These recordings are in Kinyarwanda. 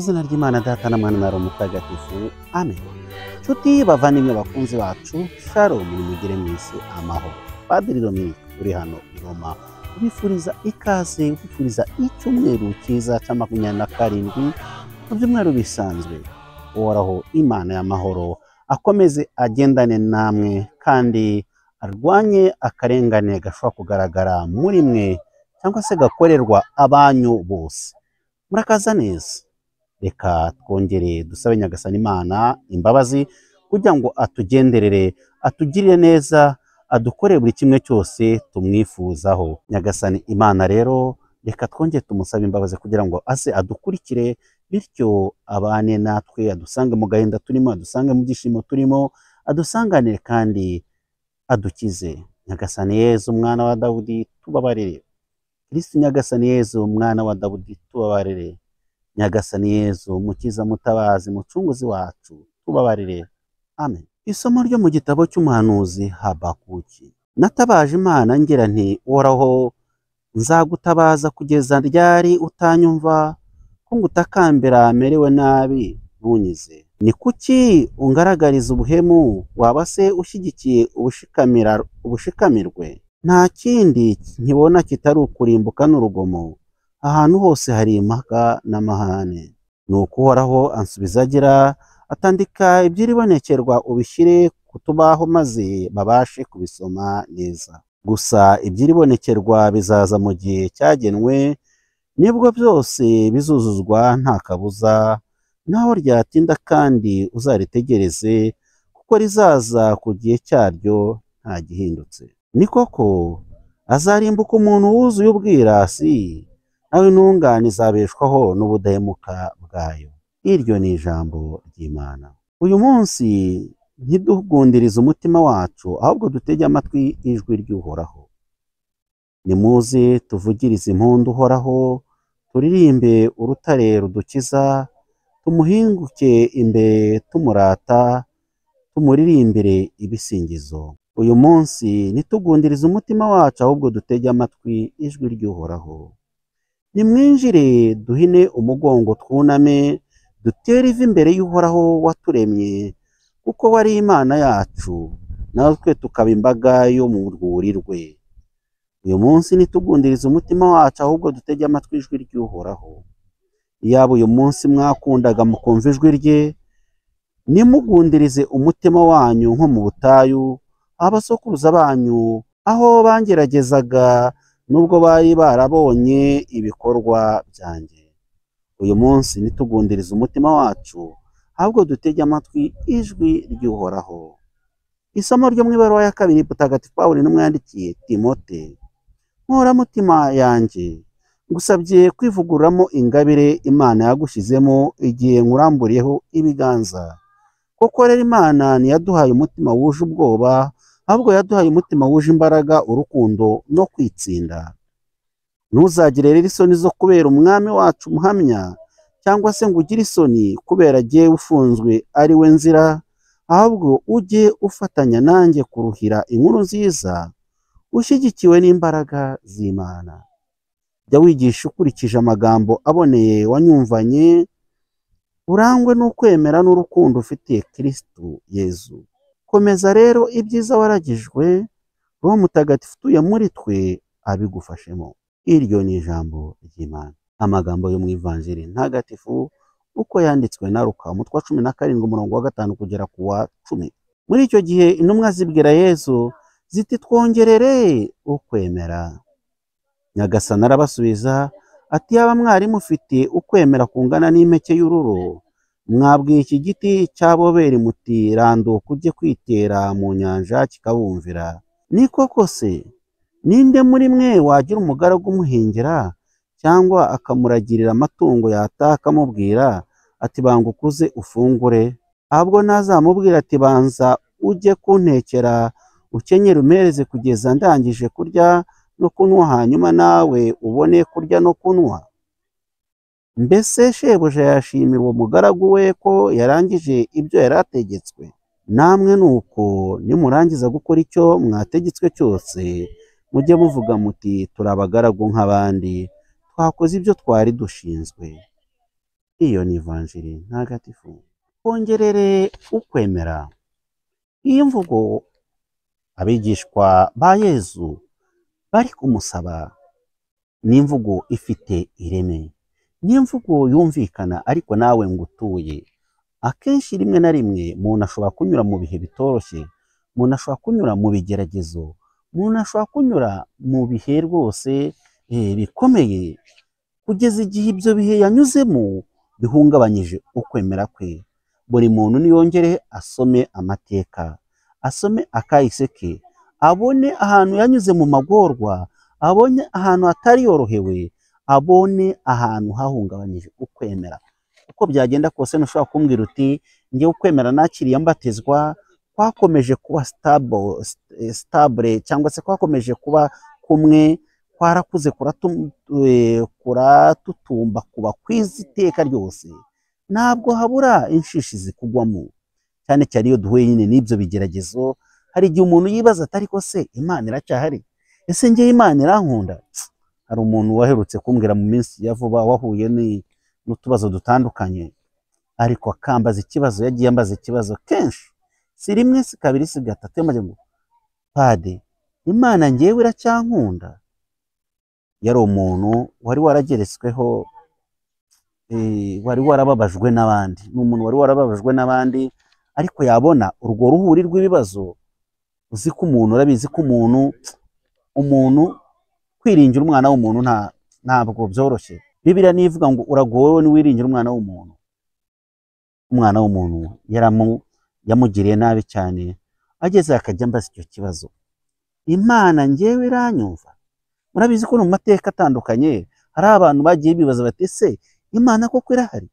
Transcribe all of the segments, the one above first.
izina ry'Imana Data na Mwana na Roho Mutagatifu, amen. Nshuti bavandimwe bakunzi bacu, shalom, nimugire mwese amahoro. Padiri Dominique uri hano i Roma ubifuriza ikaze, ubifuriza icyumweru cyiza cya 27 mu byumweru bisanzwe. Uhoraho Imana y'amahoro akomeze agendane namwe kandi arwanye akarengane gashobora kugaragara muri mwe cyangwa se gakorerwa abanyu bose. Murakaza neza. Reka twongere dusabe Nyagasani Imana imbabazi kugira ngo atugenderere, atugirire neza, adukorere buri kimwe cyose tumwifuzaho. Nyagasani Imana rero reka twongere tumusabe imbabazi kugira ngo aze adukurikire, bityo abane natwe, adusange mu gahinda turimo, adusange mu byishimo turimo, adusanganire kandi adukize. Nyagasani Yezu mwana wa Dawudi tubabarire. Kristo Nyagasani Yezu mwana wa Dawudi tubabarire. Nyagasani Yezu mukiza mutabazi mucunguzi wacu tubabarire. Amen. Isomo ryo mu gitabo cy'umuhanuzi Habakuki. Natabaje Imana ngira nti, Uhoraho nzagutabaza kugeza ryari utanyumva? Ko ngutakambira merewe nabi ntunyize. Ni kuki ungaragariza ubuhemu? Waba se ushyigikiye ubushikamirwe? Nta kindi nkibona kitari ukurimbuka n'urugomo. Ahantu hose hari impaka n'amahane. Nuko Uhoraho ansubiza agira atandika iby'iribonekerwa ubishyire ku tubaho maze babashe kubisoma neza. Gusa iby'iribonekerwa bizaza mu gihe cyagenwe, nibwo byose bizuzuzwa nta kabuza. Naho ryatinda kandi uzaritegereze, kuko rizaza ku gihe cyaryo nta gihindutse. Ni koko azarimbuka umuntu wuzuye ubwirasi, nawe intungane izabeshwaho n'ubudahemuka bwayo. Iryo ni ijambo ry'Imana. Uyu munsi ntidugundirize umutima wacu, ahubwo dutege amatwi ijwi ry'Uhoraho. Nimuze tuvugirize impundu Uhoraho, turirimbe urutare rudukiza, tumuhinguke imbere tumurata, tumuririmbire ibisingizo. Uyu munsi ntitugundirize umutima wacu, ahubwo dutege amatwi ijwi ry'Uhoraho. Nimwinjire duhine umugongo twuname, dutere ivi imbere y'Uhoraho waturemye, kuko wari Imana yacu, natwe tukaba imbaga yo mu rwuri rwe. Uyu munsi ntitugundirize umutima wacu, ahubwo dutege amatwi ijwi ry'Uhoraho. Iyaba uyu munsi mwakundaga mukumva ijwi rye, nimugundirize umutima wanyu nko mu butayu, abasokuruza banyu aho bangeragezaga, nubwo bari barabonye ibikorwa byanjye. Uyu munsi ntitugundirize umutima wacu, ahubwo dutege amatwi ijwi ry'Uhoraho. Isomo ryo mu ibaruwa ya kabiri Mutagatifu Pawulo intumwa yandikiye Timote. Nkoramutima yanjye, ngusabye kwivugururamo ingabire Imana yagushyizemo igihe nkuramburiyeho ibiganza. Koko rero Imana ntiyaduhaye umutima wuje ubwoba, ahubwo yaduhaye umutima wuje imbaraga, urukundo no kwitsinda. Ntuzagire rero isoni zo kubera umwami wacu umuhamya, cyangwa se ngo ugire isoni kubera jyewe ufunzwe ari we nzira, ahubwo ujye ufatanya nanjye kuruhira inkuru nziza, ushyigikiwe n'imbaraga z'Imana. Jya wigisha ukurikije amagambo aboneye wanyumvanye, urangwe n'ukwemera n'urukundo ufitiye Kristo Yezu. Komeza rero ibyiza waragijwe, Roho Mutagatifu utuye muri twe abigufashemo. Iryo ni ijambo ry'Imana. Amagambo yo mu Ivanjiri ntagatifu uko yanditswe na Luka, umutwe wa 17 umurongo wa 5 kugera ku wa 10. Muri icyo gihe intumwa zibwira Yezu ziti, twongerere ukwemera. Nyagasani arabasubiza ati, yaba mwari mufite ukwemera kungana n'impeke y'ururo, mwabwiye iki giti cy'aboberi muti randuka ujye kwitera mu nyanja kikabumvira. Ni koko se, ninde muri mwe wagira umugaragu umuhingira, cyangwa akamuragirira amatungo yataha akamubwira ati banguka uze ufungure? Ahubwo nazamubwira ati banza ujye kuntekera, ukenyere umpereze kugeza ndangije kurya no kunywa, hanyuma nawe ubone kurya no kunywa. Mbese shebuja yashimira uwo mugaragu we ko yarangije ibyo yari ategetswe? Namwe nuko nimurangiza gukora icyo mwategetswe cyose, mujye muvuga muti turi abagaragu nk'abandi, twakoze ibyo twari dushinzwe. Iyo ni ivanjiri ntagatifu. Twongerere ukwemera. Iyi mvugo abigishwa ba Yezu bari kumusaba ni imvugo ifite ireme, ni imvugo yumvikana ariko nawe ngutuye. Akenshi rimwe na rimwe umuntu ashobora kunyura mu bihe bitoroshye, umuntu ashobora kunyura mu bigeragezo, umuntu ashobora kunyura mu bihe rwose bikomeye, kugeza igihe ibyo bihe yanyuzemo bihungabanyije ukwemera kwe. Buri muntu niyongere asome amateka, asome akahise ke, abone ahantu yanyuze mu magorwa, abone ahantu hatari yorohewe, abone ahantu hahungabanyije ukwemera. Uko byagenda kose ntushobora kumbwira uti njyewe ukwemera nakiriye mbatizwa kwakomeje kuba stable cyangwa se kwakomeje kuba kumwe, kwarakuze kuratutumba kuba kwiza iteka ryose. Ntabwo habura inshishi zikugwamo, cyane cyane iyo duhuye nyine n'ibyo bigeragezo. Hari igihe umuntu yibaza ati ariko se Imana iracyahari? Ese njyewe Imana irankunda? Hari umuntu waherutse kumbwira mu minsi ya vuba wahuye n'utubazo dutandukanye, ariko akambaza ikibazo, yagiye ambaza ikibazo kenshi, si rimwe si kabiri si gatatu, yamaze ngo Pade, Imana njyewe iracyankunda? Yari umuntu wari warageretsweho, wari warababajwe n'abandi, ni umuntu wari warababajwe n'abandi, ariko yabona urwo ruhuri rw'ibibazo. Uzi ko umuntu, urabizi ko umuntu kwiringira umwana w'umuntu ntabwo byoroshye. Bibiliya nivuga ngo uragowe niwiringira umwana w'umuntu. Umwana w'umuntu yamugiriye nabi cyane, ageze akajya ambaza icyo kibazo, Imana njyewe iranyumva? Murabizi ko mu mateka atandukanye hari abantu bagiye bibaza bati ese Imana koko irahari?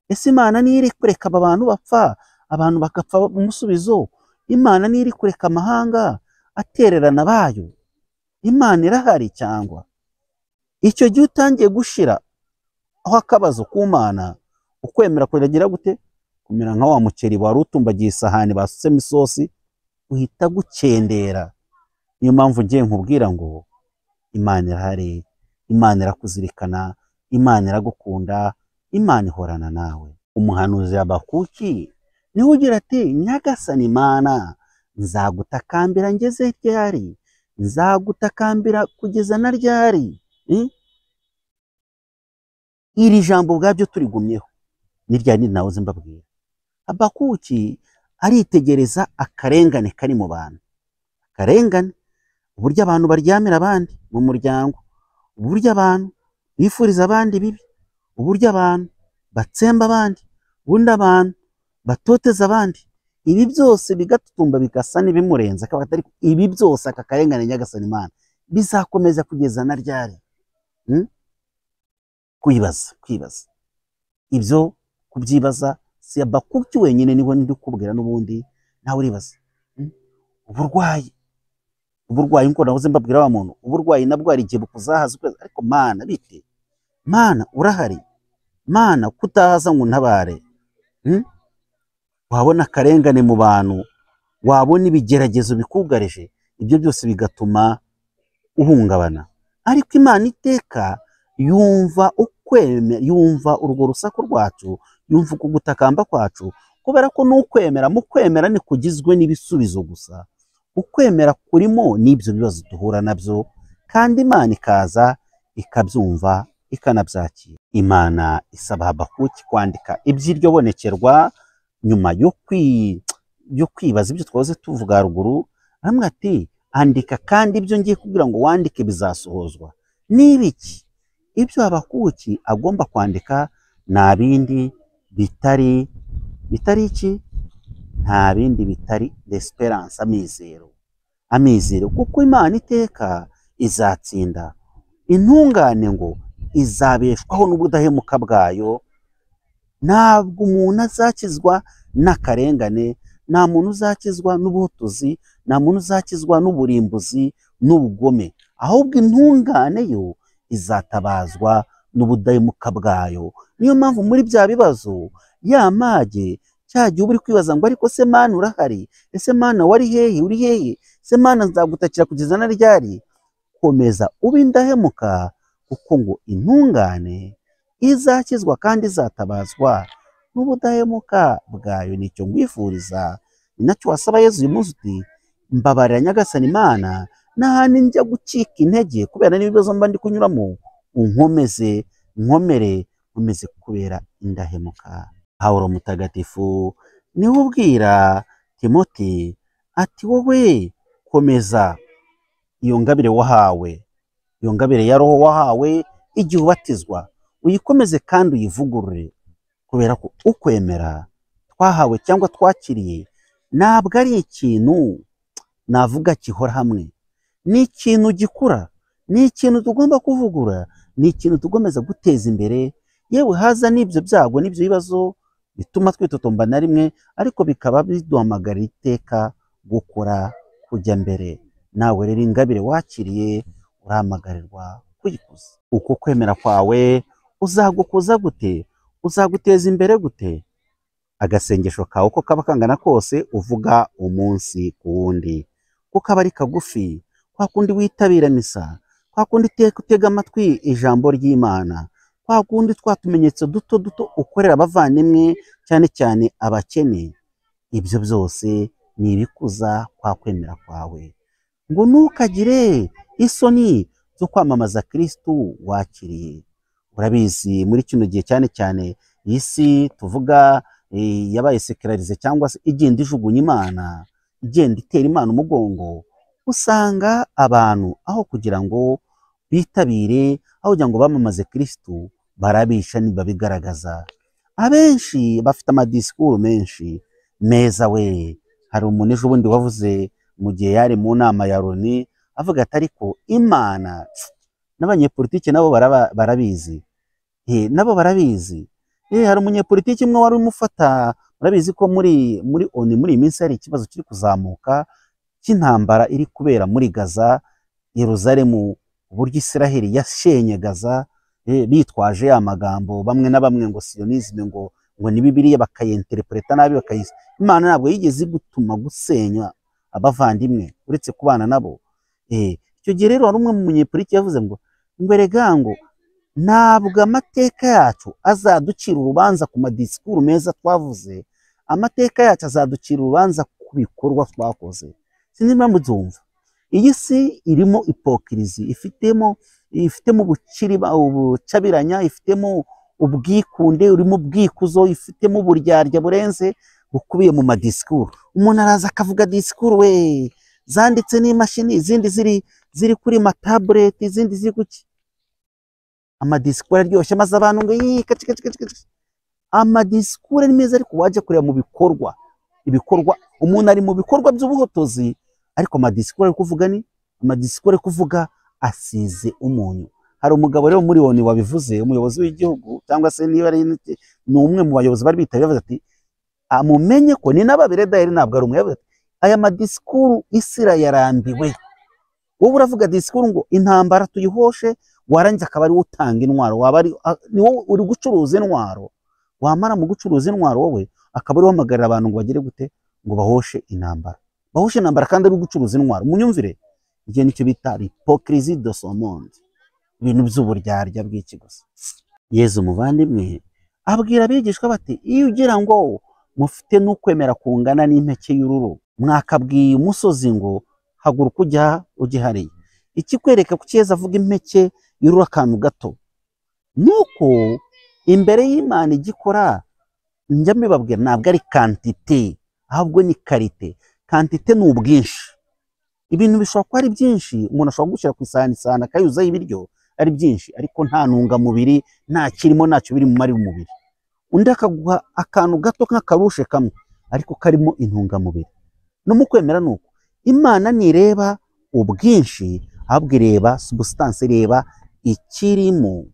Ese Imana niyo iri kureka aba bantu bapfa, abantu bagapfa umusubizo? Imana niyo iri kureka amahanga atererana bayo? Imana irahari cyangwa? Icyo gihe utangiye gushira aho akabazo ku Mana, ukwemera kuragira gute? Kumera nka wa muceri wari utumbagiye isahani basutsemo isosi, uhita gukendera. Niyo mpamvu ngiye nkubwira ngo Imana irahari, Imana irakuzirikana, Imana iragukunda, Imana ihorana nawe. Umuhanuzi Habakuki niwe ugira ati Nyagasani Imana, nzagutakambira ngeze ryari? Nzagutakambira kugeza na ryari? Iri jambo ubwabyo turigumyeho ni ryari nawe uzi mbabwira. Habakuki aritegereza akarengane kari mu bantu, akarengane, uburyo abantu baryamira abandi mu muryango, uburyo abantu bifuriza abandi bibi, uburyo abantu batsemba abandi, ubundi abantu batoteza abandi. Ibi byose bigatutumba bigasa n'ibimurenza, akaba atari ibi byose, aka karengane Nyagasani Imana bizakomeza kugeza na ryari? Kwibaza ibyo, kubyibaza si Habakuki wenyine, niwe ndi kubwira n'ubundi nawe uribaza. Uburwayi nko nahoze mbabwira wa muntu, uburwayi nabwo hari igihe bukuzahaza ukwezi, ariko Mana bite? Mana urahari? Mana kutahaza ngo untabare? Wabona akarengane mu bantu, wabona ibigeragezo bikugarije, ibyo byose bigatuma uhungabana. Ariko Imana iteka yumva ukwemera, yumva urwo rusaku rwacu, yumva uko gutakamba kwacu, kubera ko n'ukwemera, mu kwemera ni kugizwe n'ibisubizo gusa. Ukwemera kurimo n'ibyo bibazo duhura nabyo, kandi Imana ikaza ikabyumva ikanabyakira. Imana isaba Habakuki kwandika iby'iryo bonekerwa nyuma yo kwibaza ibyo twahoze tuvuga haruguru. Aramubwira ati andika, kandi ibyo ngiye kugira ngo wandike bizasohozwa. N'ibiki? Ibyo Habakuki agomba kwandika nta bindi bitari iki? Nta bindi bitari l'espérance, amizero, kuko Imana iteka izatsinda. Intungane ngo izabeshwaho n'ubudahemuka bwayo. Ntabwo umuntu azakizwa n'akarengane, nta muntu uzakizwa n'ubutuzi, nta muntu uzakizwa n'uburimbuzi n'ubugome, ahubwo intungane yo izatabazwa n'ubudahemuka bwayo. Niyo mpamvu muri bya bibazo yamage cya gihe uri kwibaza ngo ariko se Mana urahari? Ese Mana wari hehe? Uri hehe? Se Mana nzagutakira kugeza na ryari? Komeza ube indahemuka, kuko ngo intungane izakizwa kandi izatabazwa n'ubudahemuka bwayo. Nicyo ngwifuriza, ni nacyo wasaba Yezu uyu munsi uti mbabarira Nyagasani Imana n'ahandi njya gucika intege kubera n'ibibazo mba ndi kunyuramo, unkomeze nkomere nkomeze kubera indahemuka. Pawulo mutagatifu niwe ubwira Timoti ati wowe komeza iyo ngabire wahawe, iyo ngabire ya Roho wahawe igihe ubatizwa, uyikomeze kandi uyivugurure, kubera ko ukwemera twahawe cyangwa twakiriye ntabwo ari ikintu navuga gihora hamwe, ni ikintu gikura, ni ikintu tugomba kuvugura, ni ikintu tugomeza guteza imbere. Yewe haza n'ibyo byago n'ibyo bibazo bituma twitotomba na rimwe, ariko bikaba biduhamagarira iteka gukora kujya mbere. Nawe rero ingabire wakiriye urahamagarirwa kuyikuza. Uko kwemera kwawe uzagukuza gute? Uzaguteza imbere gute? Agasengesho kawe uko kaba kangana kose uvuga umunsi ku wundi, kuko kaba ari kagufi, kwa kundi witabira misa, kwa kundi utega amatwi ijambo ry'Imana, kwa kundi twa tumenyetso duto duto ukorera abavandimwe cyane cyane abakene. Ibyo byose ni ibikuza kwa kwemera kwawe. Ngo ntukagire isoni zo kwamamaza Kristu wakiriye. Urabizi muri kino gihe cyane cyane isi tuvuga yabaye sekularize cyangwa se igenda ijugunya Imana, igenda itera Imana umugongo, usanga abantu aho kugira ngo bitabire, aho kugira ngo bamamaze Kristu, barabisha ntibabigaragaza. Abenshi bafite amadisikuru menshi meza we. Hari umuntu ejo bundi wavuze mu gihe yari mu nama ya Loni avuga ati ariko Imana n'abanyepolitike nabo barabizi, nabo barabizi. Hari umunyepolitiki umwe wari umufata, murabizi ko muri Oni muri iyi minsi hari ikibazo kiri kuzamuka cy'intambara iri kubera muri Gaza, Yerusalemu, uburyo Isiraheli yashenye Gaza, bitwaje amagambo bamwe na bamwe ngo sionisme, ngo ni Bibiliya bakayinterpreta nabi, Imana ntabwo yigeze gutuma gusenya abavandimwe uretse kubana nabo. Icyo gihe rero hari umwe mu munyepolitiki yavuze ngo erega ngo ntabwo amateka yacu azaducira urubanza ku madisikuru meza twavuze, amateka yacu azaducira urubanza ku bikorwa twakoze. Sinzi impamvu byumva. Iyi si irimo hipokirizi, ifitemo ubucabiranya, ifitemo ubwikunde, urimo ubwikuzo, ifitemo uburyarya burenze bukubiye mu madisikuru. Umuntu araza akavuga disikuru we zanditse n'imashini, izindi ziri kuri matabureti, izindi ziri kuki. Amadisikuru aryoshye maze abantu ngo amadisikuru ni meza, ariko wajya kureba mu ibikorwa umuntu ari mu bikorwa by'ubuhotozi, ariko amadisikuru ari kuvuga asize umunyu. Hari umugabo rero muri Oni wabivuze, umuyobozi w'igihugu cyangwa se niba ari ni umwe mu bayobozi bari bitabye, yavuze ati amumenye ko ni n'ababire daheri ntabwo ari umwe. Yavuze ati aya madisikuru isi irayarambiwe. Wowe uravuga disikuru ngo intambara tuyihoshe, warangiza akaba ari utanga intwaro, ni wowe uri gucuruza intwaro. Wamara mu gucuruza intwaro wowe akaba ari wahamagarira abantu ngo bagere gute, ngo bahoshe intambara. Bahoshe intambara kandi ari gucuruza intwaro. Munyumvire, igihe nicyo bita hypocrisie de ce monde, ibintu by'uburyarya bw'iki gusa. Yezu muvandimwe abwira abigishwa bati iyo ugira ngo mufite n'ukwemera kungana n'impeke y'ururo, mwakabwiye umusozi ngo haguruka ujye hariya. Ikikwereka ku Yezu avuga impeke y'ururo akantu gato, nuko imbere y'Imana igikora, njya mbibabwira, ntabwo ari kantite ahubwo ni karite. Kantite ni ubwinshi. Ibintu bishobora kuba ari byinshi, umuntu ashobora gushyira ku isahani akayuzaho ibiryo ari byinshi, ariko nta ntungamubiri, nta kirimo, ntacyo biri mu mubiri. Undi akaguha akantu gato nk'akarushe kamwe, ariko karimo intungamubiri. No mu kwemera nuko Imana ntireba ubwinshi, ahubwo ireba substance, ireba ikirimo.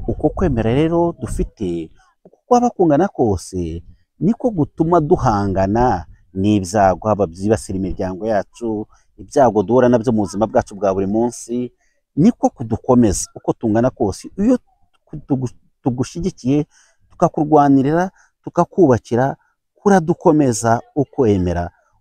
Uko kwemera rero dufite, uko kwaba kungana kose, niko gutuma duhangana n'ibyago, haba byibasira imiryango yacu, ibyago duhura nabyo mu buzima bwacu bwa buri munsi, niko kudukomeza. Uko tungana kose, iyo tugushyigikiye, tukakurwanirira, tukakubakira, kuradukomeza.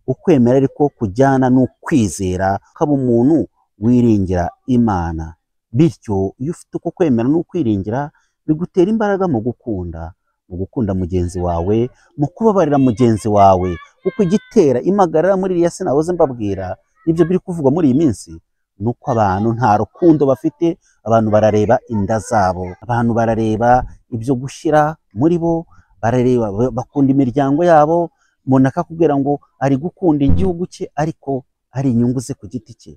Ukwemera ariko kujyana n'ukwizera, ukaba umuntu wiringira Imana. Bityo iyo ufite uko kwemera n'ukwiringira, bigutera imbaraga mu gukunda mugenzi wawe, mu kubabarira mugenzi wawe, kuko igitera impagarara muri iriya sinahoze mbabwira ibyo biri kuvugwa muri iyi minsi, nuko abantu nta rukundo bafite, abantu barareba inda zabo, abantu barareba ibyo gushyira muri bo, barareba bakunda imiryango yabo, umuntu akakubwira ngo ari gukunda igihugu cye ariko ari inyungu ze ku giti cye.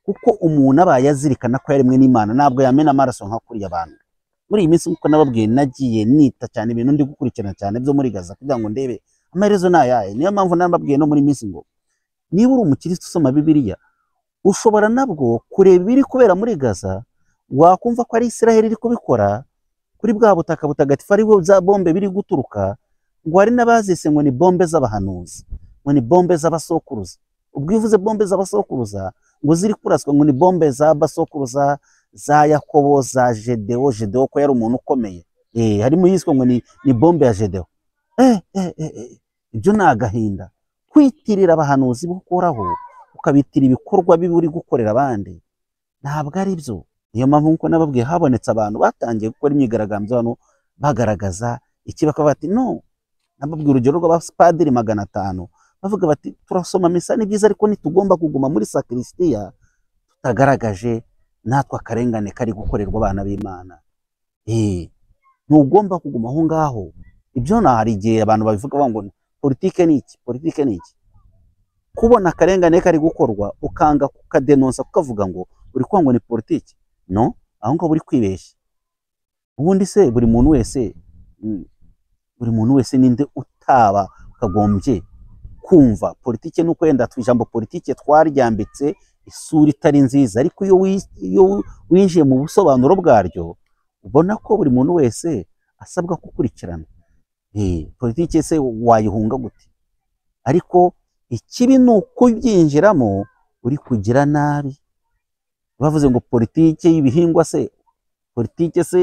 Kuko umuntu abaye azirikana ko yaremwe n'Imana ntabwo yamena amaraso nka kuriya abantu. Muri iyi minsi nk'uko nababwiye nagiye nita cyane ibintu ndi gukurikirana cyane byo muri Gaza kugira ngo ndebe amaherezo ni ayahe. Niyo mpamvu nababwiye no muri minsi ngo niba uri umukirisitu usoma Bibiliya ushobora nabwo kureba ibiri kubera muri Gaza, wakumva ko ari Isiraheli iri kubikora kuri bwa butaka butagatifu ari za bombe biri guturuka, ngo hari n'abazise ngo ni bombe z'abahanuzi, ngo ni bombe z'abasokuruza. Ubwo ivuze bombe z'abasokuruza ngo ziri kuraswa ngo ni bombe za basokuruza za Yakobo, za Gedewo ko yari umuntu ukomeye. Harimo yiswe ngo ni bombe ya Gedewo. Ibyo ni agahinda kwitirira abahanuzi bukoraho ukabitira ibikorwa bibi uri gukorera abandi, ntabwo ari byo. Niyo mpamvu nkuko nababwiye habonetse abantu batangiye gukora imyigaragambyo hano bagaragaza iki, bakaba bati no, nababwiye urugero rw'abapadiri 500 bavuga bati turasoma misa ni byiza ariko ntitugomba kuguma muri sakristiya tutagaragaje natwe akarengane kari gukorerwa abana b'Imana. Ntugomba kuguma aho ngaho. Ibyo hari igihe abantu babivuga ngo politike ni iki, kubona akarengane kari gukorwa ukanga kukadenonsa kukavuga ngo uri kwanga ni politike. No, aho ngaho uri kwibeshya. Ubundi se buri muntu wese ninde utaba kagombye kumva politike? Nuko yenda twijambo politike twaryambitse isura itari nziza, ariko iyo winjiye mu busobanuro bwaryo ubona ko buri muntu wese asabwa gukurikirana. Politike se wayihunga gute? Ariko ikibi ni uko byinjiramo uri kugira nabi. Bavuze ngo politike y'ibihingwa se, politike se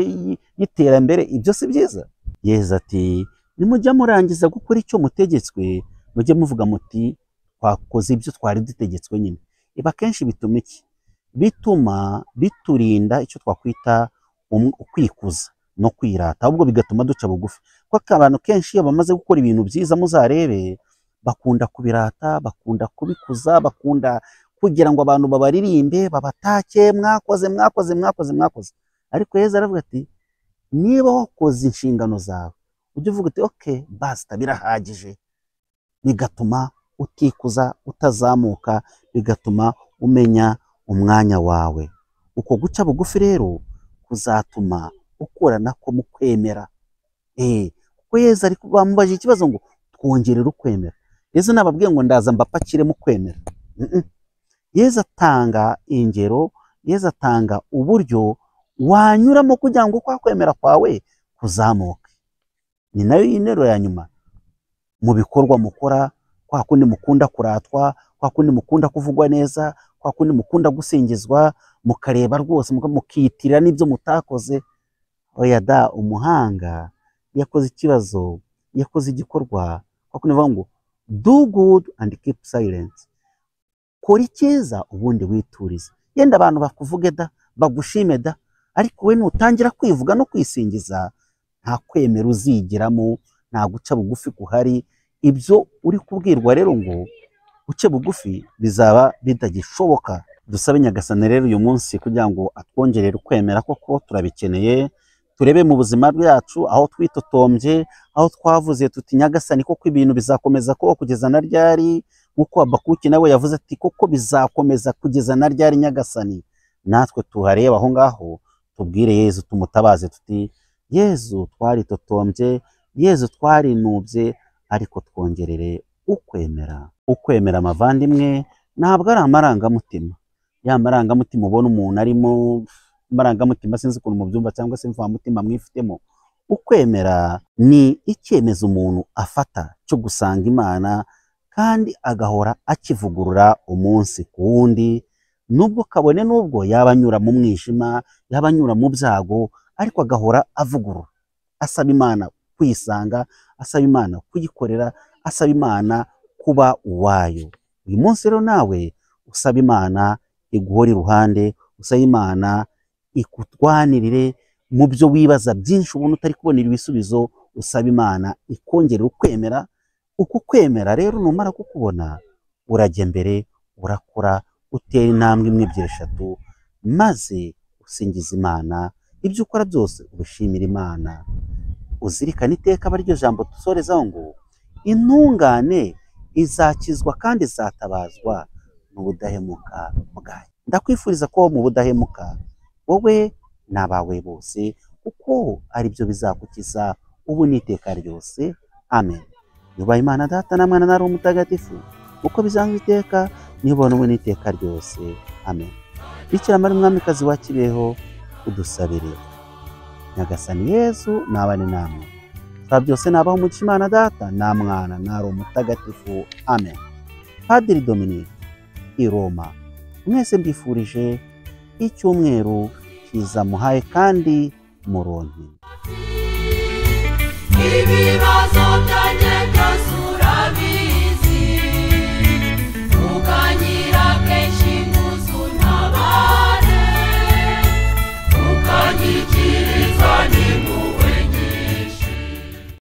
y'iterambere, ibyo si byiza. Yesu ati nimujya murangiza gukora icyo mutegetswe mujye muvuga muti twakoze ibyo twari dutegetswe nyine. Iba kenshi bituma iki? Bituma biturinda icyo twakwita kwikuza no kwirata, ahubwo bigatuma duca bugufi. Kuko abantu kenshi iyo bamaze gukora ibintu byiza muzarebe bakunda kubirata, bakunda kubikuza, bakunda kugira ngo abantu babaririmbe babatake, mwakoze. Ariko Yesu aravuga ati niba wakoze inshingano zawe ujye uvuga uti okay basta birahagije, bigatuma utikuza, utazamuka, bigatuma umenya umwanya wawe. Uko guca bugufi rero kuzatuma ukorana ko mu kwemera. Kuko Yesu ari bamubajije ikibazo ngo twongerere ukwemera. Yesu nababwiye ngo ndaza mbapakire mu kwemera. Yesu atanga ingero, Yesu atanga uburyo wanyuramo kugira ngo kwa kwemera kwawe kuzamuke. Ni nayo intero ya nyuma mu bikorwa mukora, kwa kundi mukunda kuratwa, kwa kundi mukunda kuvugwa neza, kwa kundi mukunda gusingizwa, mukareba rwose mukiyitirira n'ibyo mutakoze. Oya da, umuhanga yakoze ikibazo, yakoze igikorwa, kwa kundi bavuga ngo do good and keep silence. Kora icyiza ubundi witurize. Yenda abantu bakuvuge da, bagushime da, ariko we nutangira kwivuga no kwisingiza nta kwemera uzigiramo, nta guca bugufi kuhari. Ibyo uri kubwirwa rero ngo uce bugufi bizaba bitagishoboka. Dusabe Nyagasani rero uyu munsi kugira ngo atwongerere ukwemera, koko turabikeneye. Turebe mu buzima bwacu aho twitotombye, aho twavuze tuti Nyagasani koko ibintu bizakomeza kuba kugeza na ryari, nkuko Habakuki nawe yavuze ati koko bizakomeza kugeza na ryari Nyagasani. Natwe tuhareba aho ngaho tubwire Yezu, tumutabaze tuti Yezu twaritotombye, Yezu twarinubye, ariko twongerere ukwemera. Ukwemera amavandimwe ntabwo ari amarangamutima. Ya marangamutima ubona umuntu arimo, amarangamutima sinzi ukuntu mubyumva cyangwa se mvamutima mwifitemo. Ukwemera ni icyemezo umuntu afata cyo gusanga Imana kandi agahora akivugurura umunsi ku wundi, nubwo kabone nubwo yaba anyura mu mwijima, yaba anyura mu byago, ariko agahora avugurura, asaba Imana kuyisanga, asaba Imana kuyikorera, asaba Imana kuba uwayo. Uyu munsi rero nawe usaba Imana iguhora iruhande, usaba Imana ikutwanirire, mu byo wibaza byinshi ubona utari kubonera ibisubizo, usaba Imana ikongera ukwemera. Uku kwemera rero numara kukubona, urajya mbere, urakora, utera intambwe imwe, ebyiri, eshatu, maze usingiza Imana. Ibyo ukora byose ubishimira Imana. Uzirikana iteka aba ariryo jambo dusorezaho ngo intungane izakizwa kandi izatabazwa mu budahemuka bwayo. Ndakwifuriza ko mu budahemuka wowe n'abawe bose, kuko ari byo bizagukiza ubu n'iteka ryose. Amen. Yubaha Imana Data na Mwana na Roho Mutagatifu, uko bizanga iteka nibona ubu n'iteka ryose. Amen. Bikira Mariya Umwamikazi wa Kibeho, udusabire. Nyagasani Yesu nabane namwe. Twaba byose nabaho umugisha Imana Data na Mwana na Roho Mutagatifu. Amen. Padiri Dominique, i Roma. Mwese mbifurije icyumweru cyiza muhaye kandi muronke.